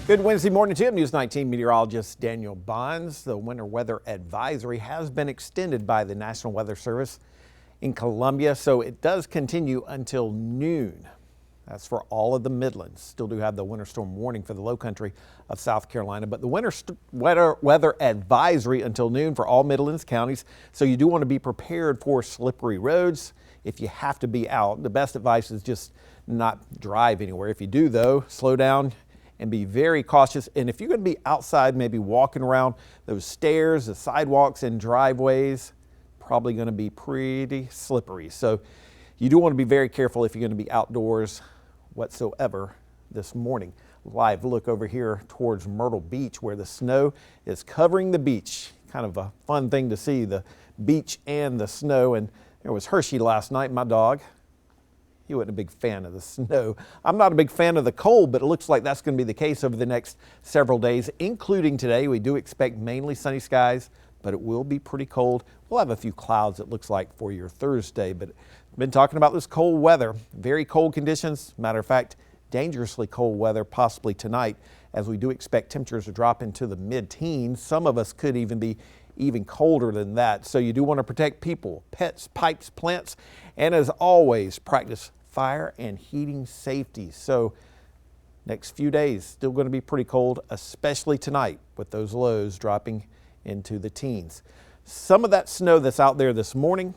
Good Wednesday morning to you. News 19 meteorologist Daniel Bonds. The winter weather advisory has been extended by the National Weather Service in Columbia, so it does continue until noon. That's for all of the Midlands. Still do have the winter storm warning for the low country of South Carolina, but the winter weather advisory until noon for all Midlands counties. So you do want to be prepared for slippery roads if you have to be out. The best advice is just not drive anywhere. If you do, though, slow down and be very cautious. And if you're going to be outside, maybe walking around those stairs, the sidewalks and driveways, probably going to be pretty slippery. So you do want to be very careful if you're going to be outdoors whatsoever this morning. Live look over here towards Myrtle Beach where the snow is covering the beach. Kind of a fun thing to see, the beach and the snow. And there was Hershey last night, my dog. He wasn't a big fan of the snow. I'm not a big fan of the cold, but it looks like that's going to be the case over the next several days, including today. We do expect mainly sunny skies, but it will be pretty cold. We'll have a few clouds, it looks like, for your Thursday, but been talking about this cold weather, very cold conditions. Matter of fact, dangerously cold weather possibly tonight, as we do expect temperatures to drop into the mid-teens. Some of us could even be even colder than that. So you do want to protect people, pets, pipes, plants, and as always, practice fire and heating safety. So next few days still going to be pretty cold, especially tonight with those lows dropping into the teens. Some of that snow that's out there this morning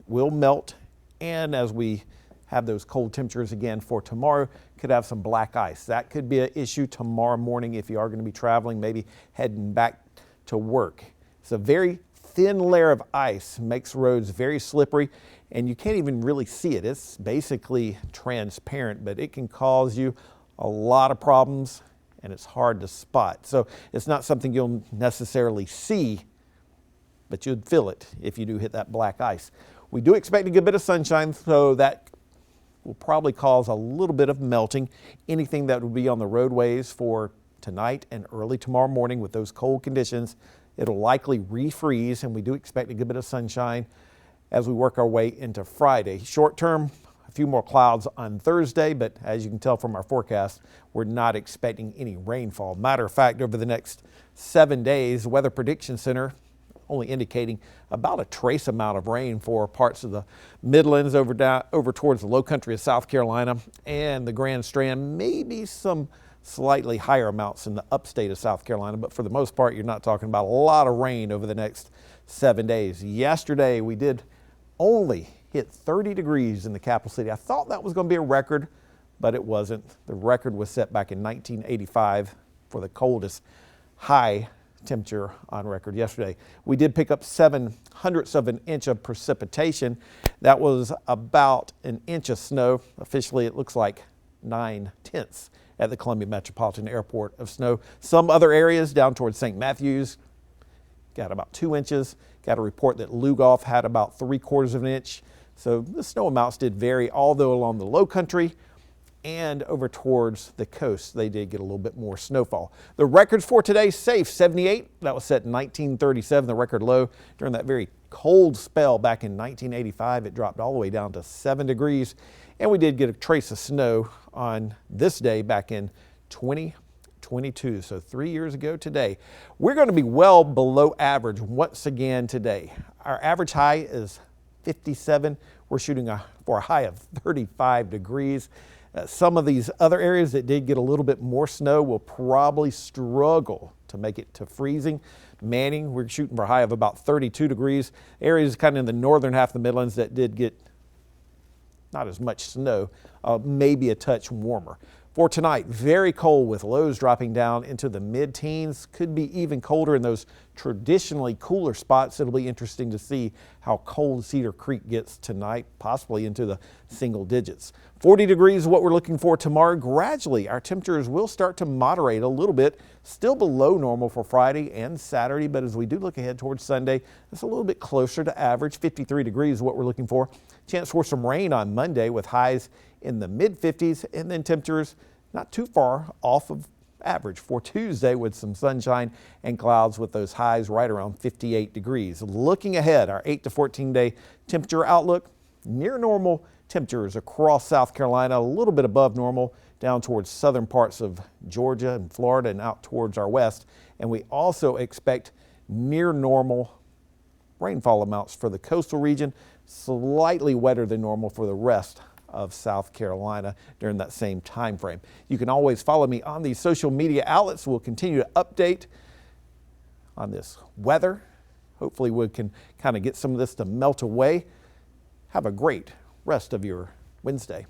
will melt, and as we have those cold temperatures again for tomorrow, could have some black ice. That could be an issue tomorrow morning if you are going to be traveling, maybe heading back to work. It's a very thin layer of ice, makes roads very slippery, and you can't even really see it. It's basically transparent, but it can cause you a lot of problems, and it's hard to spot. So it's not something you'll necessarily see, but you'd feel it if you do hit that black ice. We do expect a good bit of sunshine, so that will probably cause a little bit of melting. Anything that would be on the roadways for tonight and early tomorrow morning with those cold conditions, it'll likely refreeze, and we do expect a good bit of sunshine as we work our way into Friday. Short term, a few more clouds on Thursday, but as you can tell from our forecast, we're not expecting any rainfall. Matter of fact, over the next 7 days, the Weather Prediction Center only indicating about a trace amount of rain for parts of the Midlands over towards the low country of South Carolina and the Grand Strand, maybe some slightly higher amounts in the upstate of South Carolina, but for the most part, you're not talking about a lot of rain over the next 7 days. Yesterday, we did only hit 30 degrees in the capital city. I thought that was going to be a record, but it wasn't. The record was set back in 1985 for the coldest high temperature on record yesterday. We did pick up 0.07 of an inch of precipitation. That was about an inch of snow. Officially, it looks like 0.9 at the Columbia Metropolitan Airport of snow. Some other areas down towards St. Matthews got about 2 inches. Got a report that Lugoff had about 3/4 of an inch. So the snow amounts did vary, although along the low country and over towards the coast, they did get a little bit more snowfall. The records for today, safe 78. That was set in 1937, the record low. During that very cold spell back in 1985, it dropped all the way down to 7 degrees. And we did get a trace of snow on this day back in 2022, so 3 years ago today. We're going to be well below average once again today. Our average high is 57. We're shooting for a high of 35 degrees. Some of these other areas that did get a little bit more snow will probably struggle to make it to freezing. Manning, we're shooting for a high of about 32 degrees. Areas kind of in the northern half of the Midlands that did get not as much snow, maybe a touch warmer. For tonight, very cold with lows dropping down into the mid-teens. Could be even colder in those traditionally cooler spots. It'll be interesting to see how cold Cedar Creek gets tonight, possibly into the single digits. 40 degrees is what we're looking for tomorrow. Gradually, our temperatures will start to moderate a little bit. Still below normal for Friday and Saturday, but as we do look ahead towards Sunday, it's a little bit closer to average. 53 degrees is what we're looking for. Chance for some rain on Monday with highs in the mid-50s, and then temperatures not too far off of average for Tuesday with some sunshine and clouds with those highs right around 58 degrees. Looking ahead, our 8 to 14 day temperature outlook, near normal Temperatures across South Carolina a little bit above normal down towards southern parts of Georgia and Florida and out towards our west. And we also expect near normal rainfall amounts for the coastal region, slightly wetter than normal for the rest of South Carolina during that same time frame. You can always follow me on these social media outlets. We'll continue to update on this weather. Hopefully we can kind of get some of this to melt away. Have a great rest of your Wednesday.